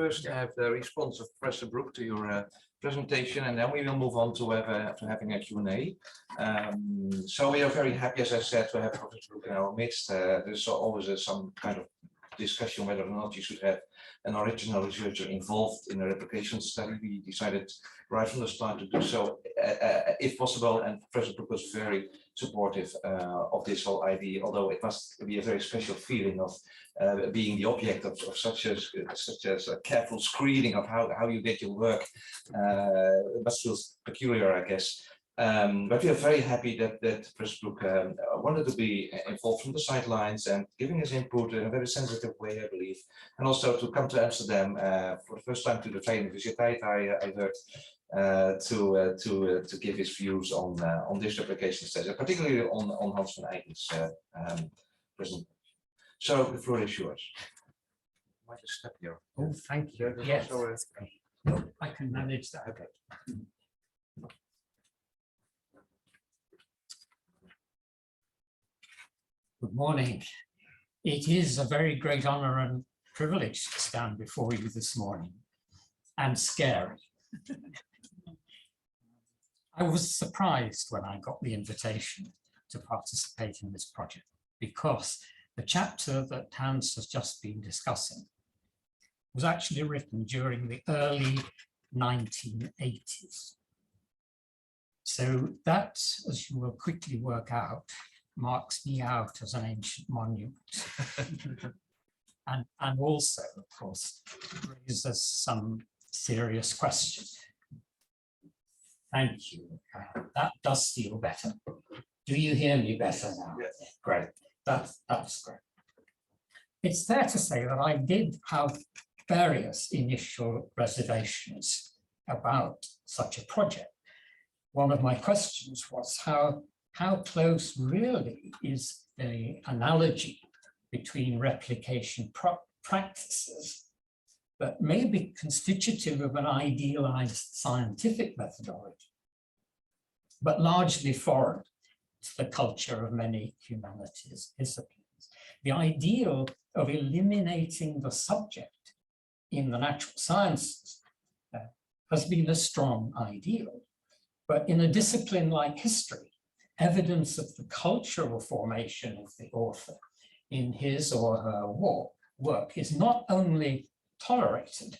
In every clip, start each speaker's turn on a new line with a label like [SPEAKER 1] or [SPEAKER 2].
[SPEAKER 1] First have the response of Professor Brook to your presentation, and then we will move on to having a Q&A. So we are very happy, as I said, to have Professor Brook in our midst. There's always some kind of discussion whether or not you should have an original researcher involved in a replication study. We decided right from the start to do so, if possible, and Professor Brook was very supportive of this whole idea, although it must be a very special feeling of being the object of such as a careful screening of how you did your work. It must feel peculiar, I guess. But we are very happy that Professor Brook wanted to be involved from the sidelines and giving his input in a very sensitive way, I believe, and also to come to Amsterdam for the first time to the Vrije Universiteit, I heard, to give his views on this replication study, particularly on Hans van Eygen's presentation. So the floor is yours. I might just step here.
[SPEAKER 2] Oh, thank you. Yes, I can manage that. Okay. Good morning. It is a very great honor and privilege to stand before you this morning, and scary. I was surprised when I got the invitation to participate in this project, because the chapter that Hans has just been discussing was actually written during the early 1980s. So that, as you will quickly work out, marks me out as an ancient monument. and also, of course, raises some serious questions. Thank you. That does feel better. Do you hear me better now? Yes. Great. That's great. It's fair to say that I did have various initial reservations about such a project. One of my questions was how close really is the analogy between replication practices that may be constitutive of an idealized scientific methodology, but largely foreign to the culture of many humanities disciplines. The ideal of eliminating the subject in the natural sciences has been a strong ideal, but in a discipline like history, evidence of the cultural formation of the author in his or her work is not only tolerated,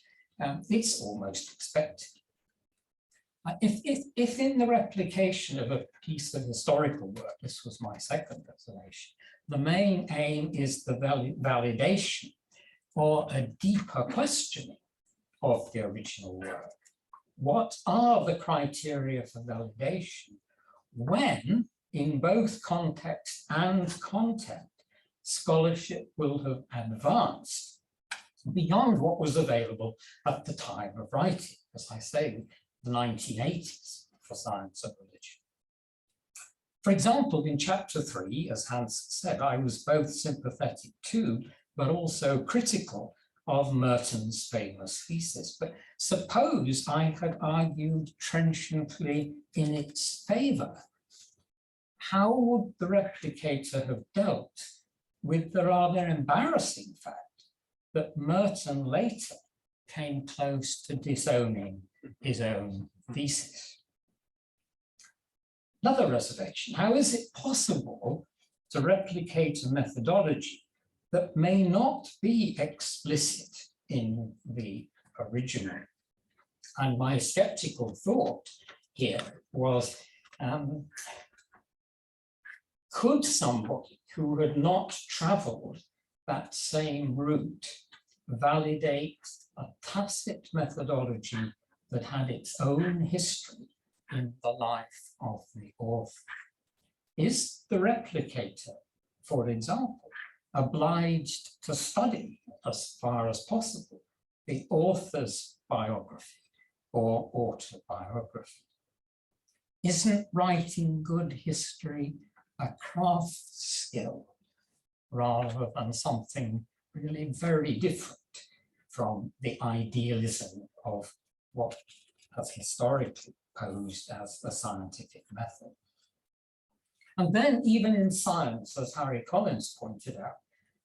[SPEAKER 2] it's almost expected. If in the replication of a piece of historical work, this was my second reservation, the main aim is the validation or a deeper questioning of the original work. What are the criteria for validation when, in both context and content, scholarship will have advanced beyond what was available at the time of writing, as I say, the 1980s for science and religion. For example, in chapter 3, as Hans said, I was both sympathetic to, but also critical of Merton's famous thesis. But suppose I had argued trenchantly in its favor. How would the replicator have dealt with the rather embarrassing fact that Merton later came close to disowning his own thesis? Another reservation: how is it possible to replicate a methodology that may not be explicit in the original? And my skeptical thought here was, could somebody who had not traveled that same route validate a tacit methodology that had its own history in the life of the author? Is the replicator, for example, obliged to study, as far as possible, the author's biography or autobiography? Isn't writing good history a craft skill rather than something really very different from the idealism of what has historically posed as the scientific method? And then, even in science, as Harry Collins pointed out,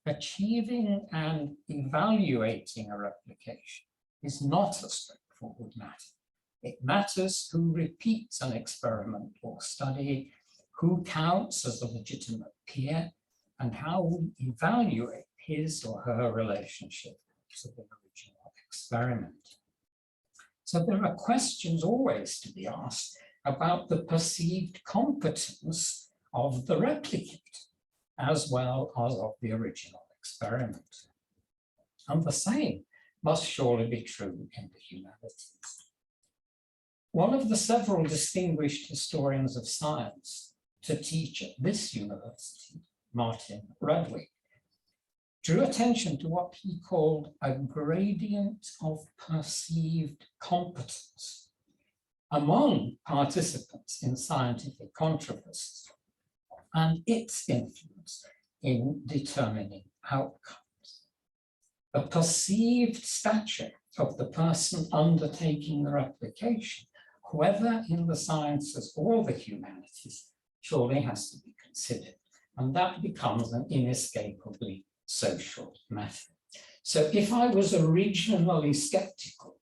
[SPEAKER 2] achieving and evaluating a replication is not a straightforward matter. It matters who repeats an experiment or study, who counts as a legitimate peer, and how we evaluate his or her relationship to the original experiment. So there are questions always to be asked about the perceived competence of the replicant, as well as of the original experiment. And the same must surely be true in the humanities. One of the several distinguished historians of science to teach at this university, Martin Redwick, drew attention to what he called a gradient of perceived competence among participants in scientific controversies and its influence in determining outcomes. The perceived stature of the person undertaking the replication, whether in the sciences or the humanities, surely has to be considered, and that becomes an inescapably social matter. So if I was originally skeptical,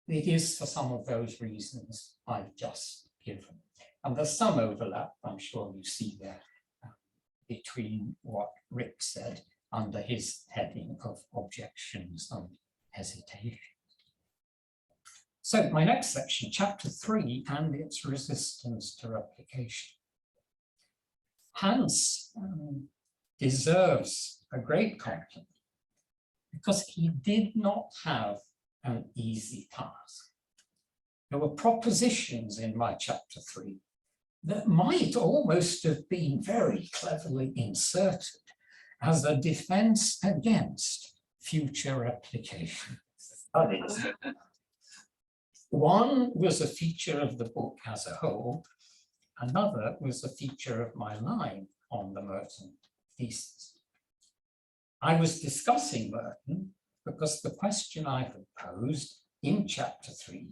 [SPEAKER 2] it is for some of those reasons I've just given. And there's some overlap, I'm sure you see there, between what Rick said under his heading of objections and hesitation. So my next section, chapter 3, and its resistance to replication. Hans deserves a great compliment because he did not have an easy task. There were propositions in my chapter 3 that might almost have been very cleverly inserted as a defense against future replication studies. One was a feature of the book as a whole. Another was a feature of my line on the Merton thesis. I was discussing Merton because the question I had posed in chapter 3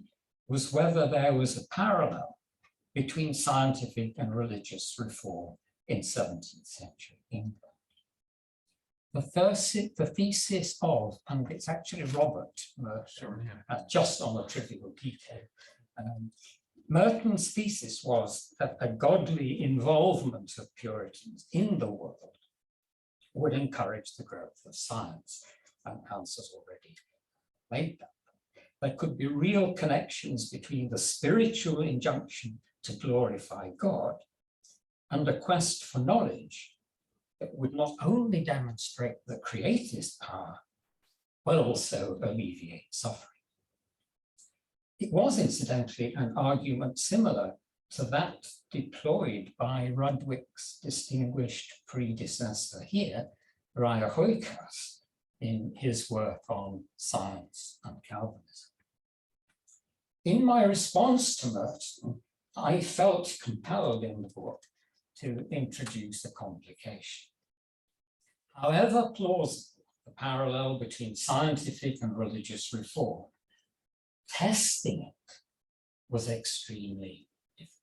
[SPEAKER 2] was whether there was a parallel between scientific and religious reform in 17th century England. The thesis of, and it's actually Robert Merton, just on a trivial detail, Merton's thesis was that a godly involvement of Puritans in the world would encourage the growth of science, and Hans has already made that. There could be real connections between the spiritual injunction to glorify God and a quest for knowledge that would not only demonstrate the creator's power, but also alleviate suffering. It was incidentally an argument similar to that deployed by Rudwick's distinguished predecessor here, Vrije, in his work on science and Calvinism. In my response to Merton, I felt compelled in the book to introduce a complication. However plausible the parallel between scientific and religious reform, testing it was extremely difficult.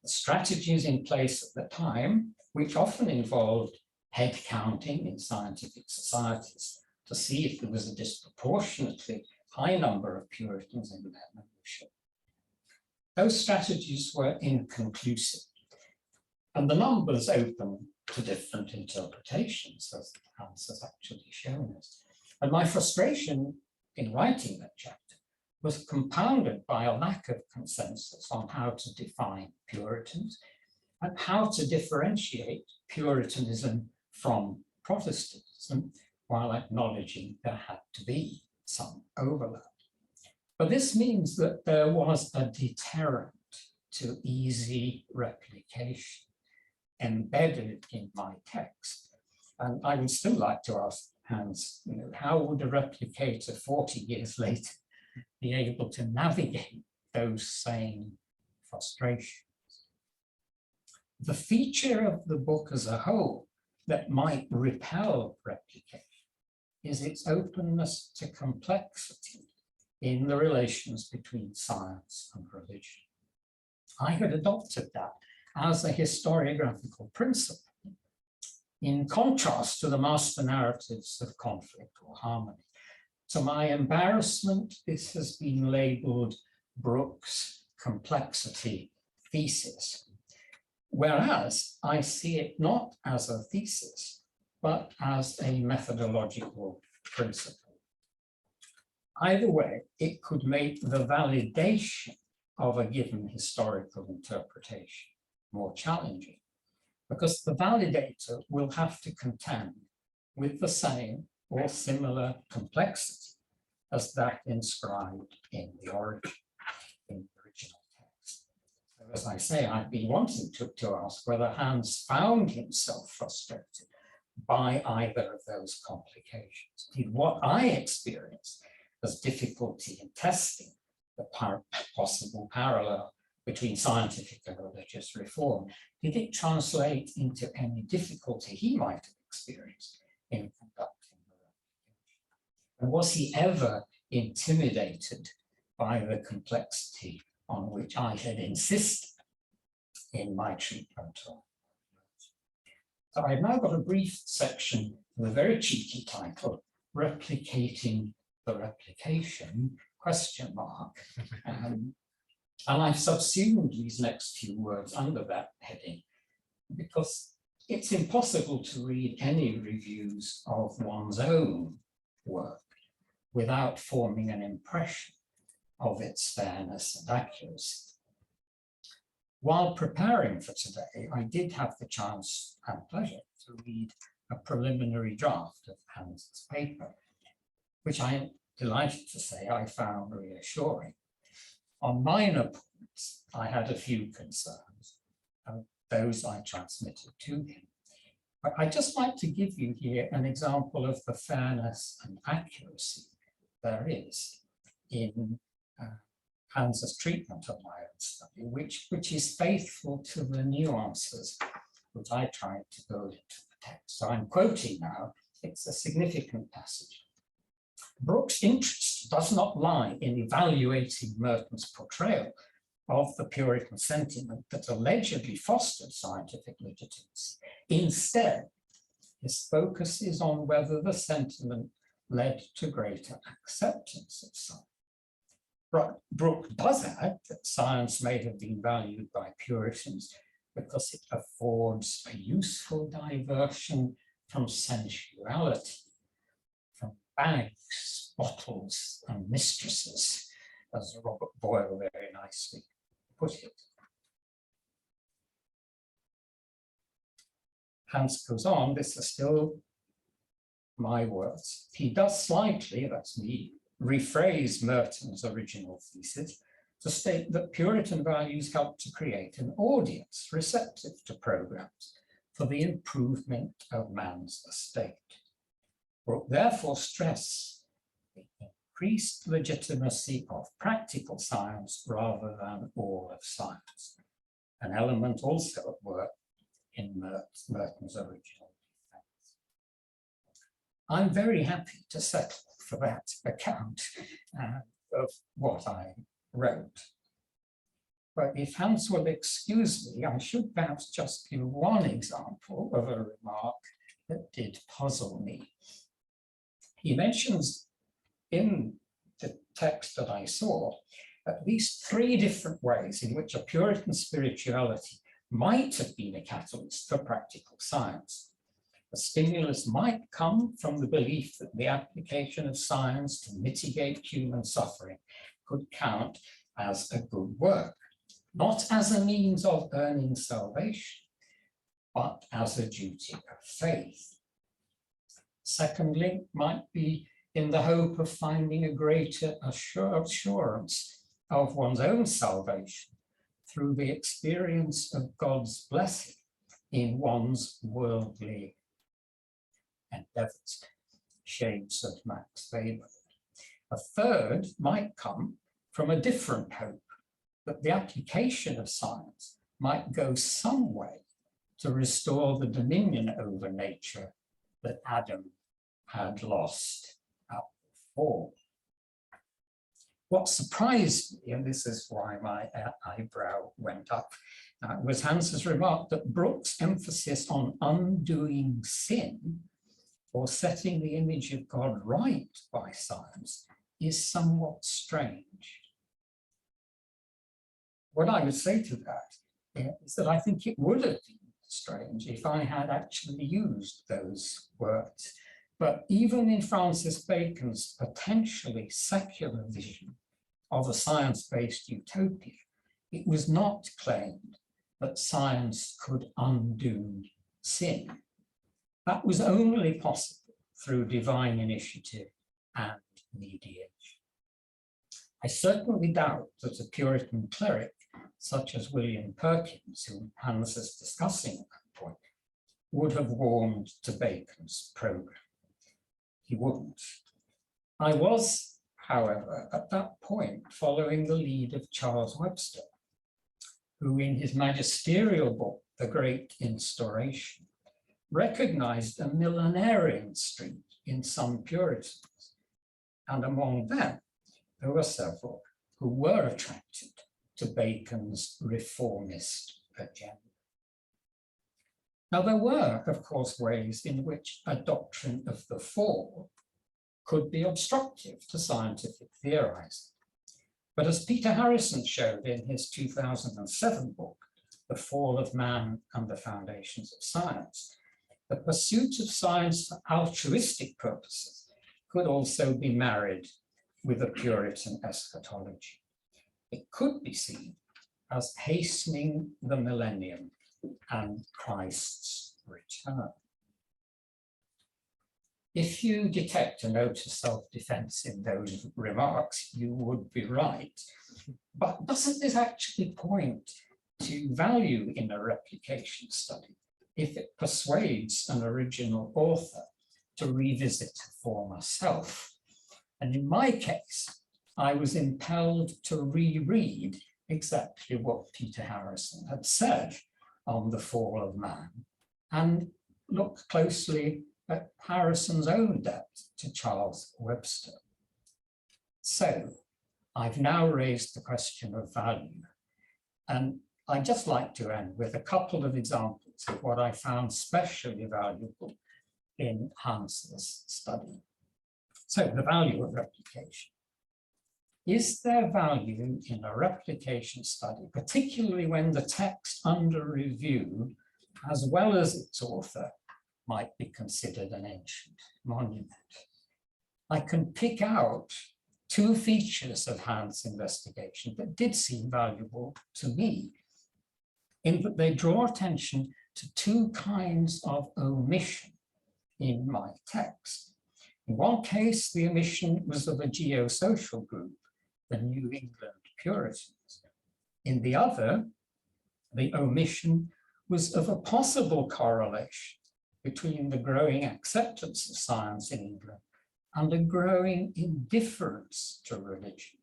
[SPEAKER 2] The strategies in place at the time, which often involved head counting in scientific societies to see if there was a disproportionately high number of Puritans in their membership, those strategies were inconclusive. And the numbers open to different interpretations, as Hans has actually shown us. And my frustration in writing that chapter was compounded by a lack of consensus on how to define Puritans and how to differentiate Puritanism from Protestantism while acknowledging there had to be some overlap. But this means that there was a deterrent to easy replication embedded in my text. And I would still like to ask Hans, how would a replicator 40 years later be able to navigate those same frustrations? The feature of the book as a whole that might repel replication is its openness to complexity in the relations between science and religion. I had adopted that as a historiographical principle, in contrast to the master narratives of conflict or harmony, To my embarrassment, this has been labeled Brook's complexity thesis, whereas I see it not as a thesis, but as a methodological principle. Either way, it could make the validation of a given historical interpretation more challenging, because the validator will have to contend with the same or similar complexity as that inscribed in the origin, in the original text. So as I say, I've been wanting to ask whether Hans found himself frustrated by either of those complications. Did what I experienced as difficulty in testing the possible parallel between scientific and religious reform, did it translate into any difficulty he might have experienced in conducting the replication? And was he ever intimidated by the complexity on which I had insisted in my treatment of? So I've now got a brief section with a very cheeky title, Replicating the Replication, ? And I've subsumed these next few words under that heading because it's impossible to read any reviews of one's own work without forming an impression of its fairness and accuracy. While preparing for today, I did have the chance and pleasure to read a preliminary draft of Hans's paper, which I am delighted to say I found reassuring. On minor points, I had a few concerns, and those I transmitted to him. But I'd just like to give you here an example of the fairness and accuracy there is in Hans's treatment of my own study, which is faithful to the nuances that I tried to build into the text. So I'm quoting now, it's a significant passage. Brook's interest does not lie in evaluating Merton's portrayal of the Puritan sentiment that allegedly fostered scientific legitimacy. Instead, his focus is on whether the sentiment led to greater acceptance of science. Brook does add that science may have been valued by Puritans because it affords a useful diversion from sensuality, from bags, bottles, and mistresses, as Robert Boyle very nicely put it. Hans goes on, this is still my words. He does slightly, that's me, rephrase Merton's original thesis to state that Puritan values help to create an audience receptive to programs for the improvement of man's estate. Brook therefore stress the increased legitimacy of practical science rather than all of science, an element also at work in Merton's original defense. I'm very happy to settle for that account of what I wrote. But if Hans will excuse me, I should perhaps just give one example of a remark that did puzzle me. He mentions in the text that I saw at least 3 different ways in which a Puritan spirituality might have been a catalyst for practical science. The stimulus might come from the belief that the application of science to mitigate human suffering could count as a good work, not as a means of earning salvation, but as a duty of faith. Secondly, might be in the hope of finding a greater assurance of one's own salvation through the experience of God's blessing in one's worldly endeavors, shades of Max Weber. A third might come from a different hope that the application of science might go some way to restore the dominion over nature that Adam had lost at the fall. What surprised me, and this is why my eyebrow went up, was Hans's remark that Brook's emphasis on undoing sin or setting the image of God right by science is somewhat strange. What I would say to that is that I think it would have been strange if I had actually used those words. But even in Francis Bacon's potentially secular vision of a science-based utopia, it was not claimed that science could undo sin. That was only possible through divine initiative and mediation. I certainly doubt that a Puritan cleric such as William Perkins, whom Hans is discussing at that point, would have warmed to Bacon's program. He wouldn't. I was, however, at that point following the lead of Charles Webster, who in his magisterial book, The Great Instauration, recognized a millenarian streak in some Puritans, and among them, there were several who were attracted to Bacon's reformist agenda. Now, there were, of course, ways in which a doctrine of the fall could be obstructive to scientific theorizing. But as Peter Harrison showed in his 2007 book, The Fall of Man and the Foundations of Science, the pursuit of science for altruistic purposes could also be married with a Puritan eschatology. It could be seen as hastening the millennium and Christ's return. If you detect a note of self-defense in those remarks, you would be right. But doesn't this actually point to value in a replication study if it persuades an original author to revisit a former self? And in my case, I was impelled to reread exactly what Peter Harrison had said on the fall of man and look closely at Harrison's own debt to Charles Webster. So I've now raised the question of value, and I'd just like to end with a couple of examples of what I found especially valuable in Hans's study. So the value of replication. Is there value in a replication study, particularly when the text under review, as well as its author, might be considered an ancient monument? I can pick out two features of Hans' investigation that did seem valuable to me, in that they draw attention to two kinds of omission in my text. In one case, the omission was of a geosocial group, the New England Puritans. In the other, the omission was of a possible correlation between the growing acceptance of science in England and a growing indifference to religion,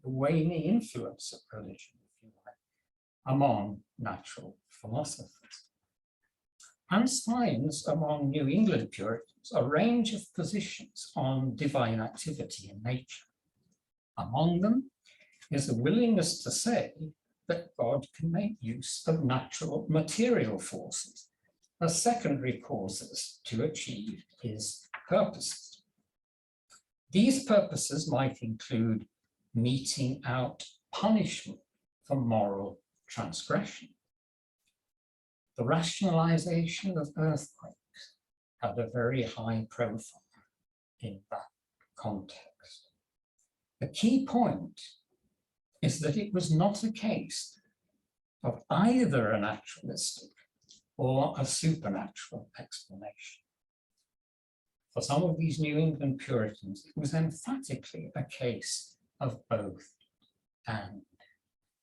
[SPEAKER 2] the waning influence of religion, if you like, among natural philosophers. Hans finds among New England Puritans a range of positions on divine activity in nature. Among them is a willingness to say that God can make use of natural material forces as secondary causes to achieve his purposes. These purposes might include meting out punishment for moral transgression. The rationalization of earthquakes had a very high profile in that context. The key point is that it was not a case of either a naturalistic or a supernatural explanation. For some of these New England Puritans, it was emphatically a case of both and.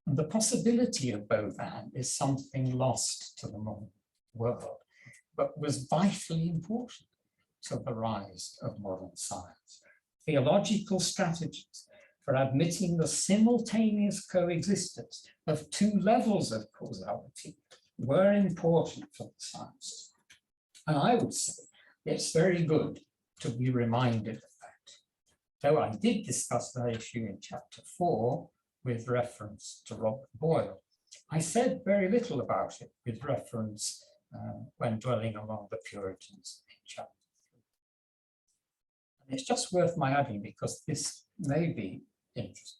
[SPEAKER 2] And the possibility of both and is something lost to the modern world, but was vitally important to the rise of modern science. Theological strategies for admitting the simultaneous coexistence of two levels of causality were important for the sciences. And I would say it's very good to be reminded of that. Though I did discuss that issue in chapter 4 with reference to Robert Boyle, I said very little about it with reference when dwelling among the Puritans in chapter It's just worth my adding, because this may be interesting.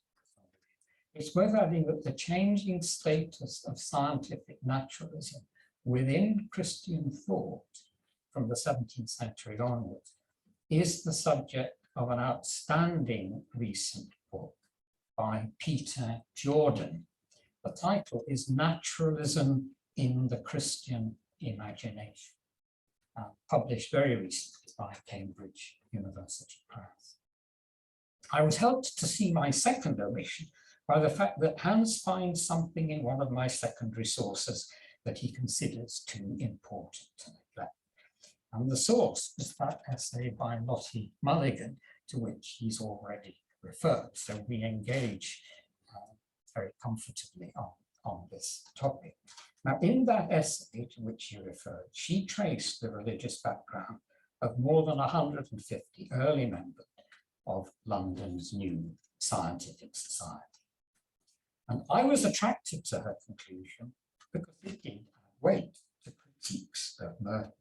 [SPEAKER 2] It's worth adding that the changing status of scientific naturalism within Christian thought from the 17th century onwards is the subject of an outstanding recent book by Peter Jordan. The title is Naturalism in the Christian Imagination, published very recently by Cambridge University Press. I was helped to see my second omission by the fact that Hans finds something in one of my secondary sources that he considers too important to neglect. And the source is that essay by Lottie Mulligan, to which he's already referred. So we engage very comfortably on this topic. Now, in that essay to which he referred, she traced the religious background of more than 150 early members of London's new scientific society. And I was attracted to her conclusion because it did add weight to critiques of Merton.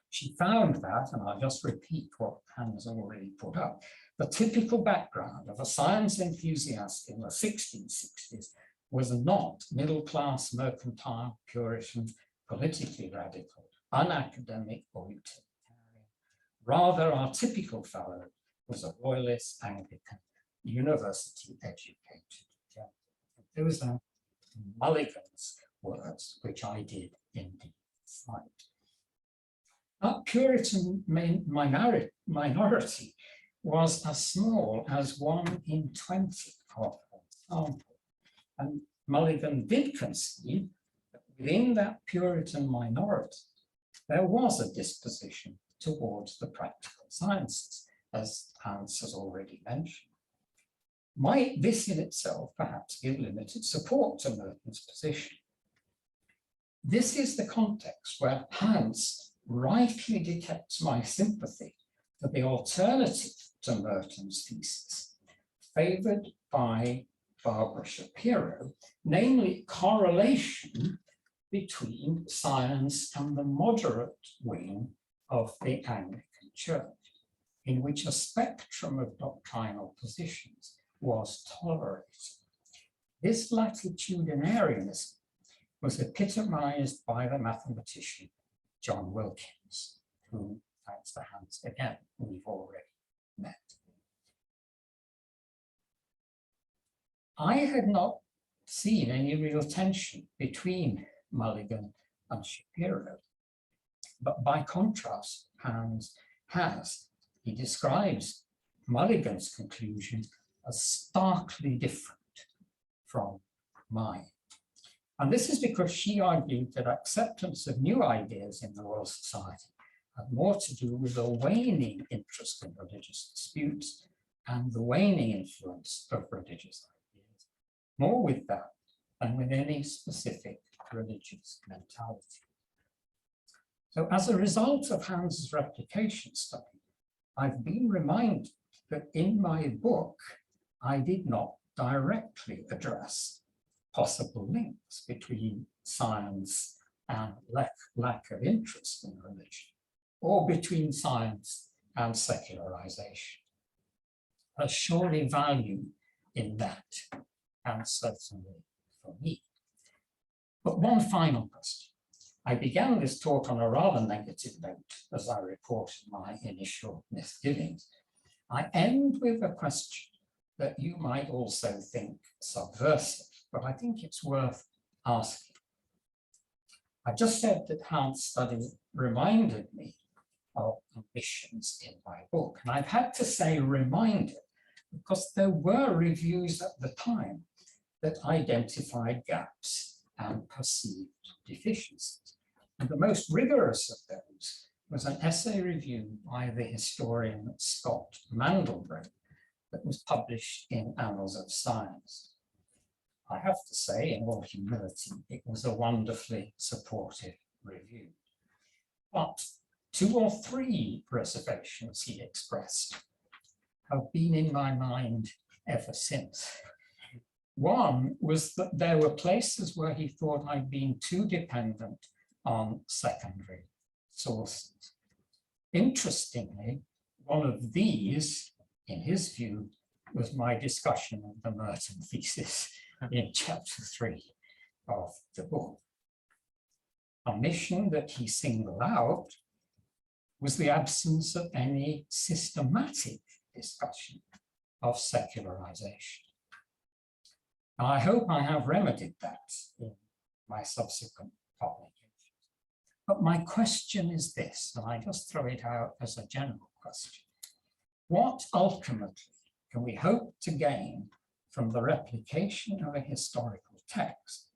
[SPEAKER 2] She found that, and I'll just repeat what Hans already put up, the typical background of a science enthusiast in the 1660s was not middle-class, mercantile, Puritan, politically radical, unacademic, or utilitarian. Rather, our typical fellow was a royalist, Anglican, university-educated gentleman. Those are Mulligan's words, which I did indeed cite. That Puritan minority was as small as 1 in 20 of the sample. And Mulligan did concede that within that Puritan minority, there was a disposition towards the practical sciences, as Hans has already mentioned. Might this in itself perhaps give limited support to Merton's position? This is the context where Hans rightly detects my sympathy for the alternative to Merton's thesis, favoured by Barbara Shapiro, namely correlation between science and the moderate wing of the Anglican Church, in which a spectrum of doctrinal positions was tolerated. This latitudinarianism was epitomized by the mathematician John Wilkins, who, thanks to Hans again, we've already met. I had not seen any real tension between Mulligan and Shapiro, but by contrast, Hans has. He describes Mulligan's conclusion as starkly different from mine. And this is because she argued that acceptance of new ideas in the Royal Society had more to do with a waning interest in religious disputes and the waning influence of religious ideas, more with that than with any specific religious mentality. So as a result of Hans's replication study, I've been reminded that in my book, I did not directly address possible links between science and lack of interest in religion, or between science and secularization. There's surely value in that, and certainly for me. But one final question. I began this talk on a rather negative note as I reported my initial misgivings. I end with a question that you might also think subversive, but I think it's worth asking. I just said that Hans' study reminded me of ambitions in my book, and I've had to say reminded because there were reviews at the time that identified gaps and perceived deficiencies. And the most rigorous of those was an essay review by the historian Scott Mandelbrot that was published in Annals of Science. I have to say, in all humility, it was a wonderfully supportive review. But 2 or 3 reservations he expressed have been in my mind ever since. One was that there were places where he thought I'd been too dependent on secondary sources. Interestingly, one of these, in his view, was my discussion of the Merton thesis in chapter 3 of the book. A mission that he singled out was the absence of any systematic discussion of secularization. Now, I hope I have remedied that in my subsequent publications. But my question is this, and I just throw it out as a general question. What ultimately can we hope to gain from the replication of a historical text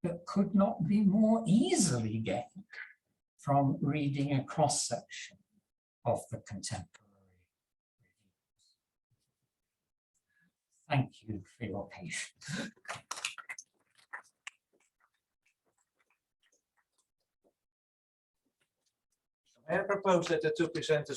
[SPEAKER 2] that could not be more easily gained from reading a cross-section of the contemporary reviews? Thank you for your patience.
[SPEAKER 1] I propose that the two presenters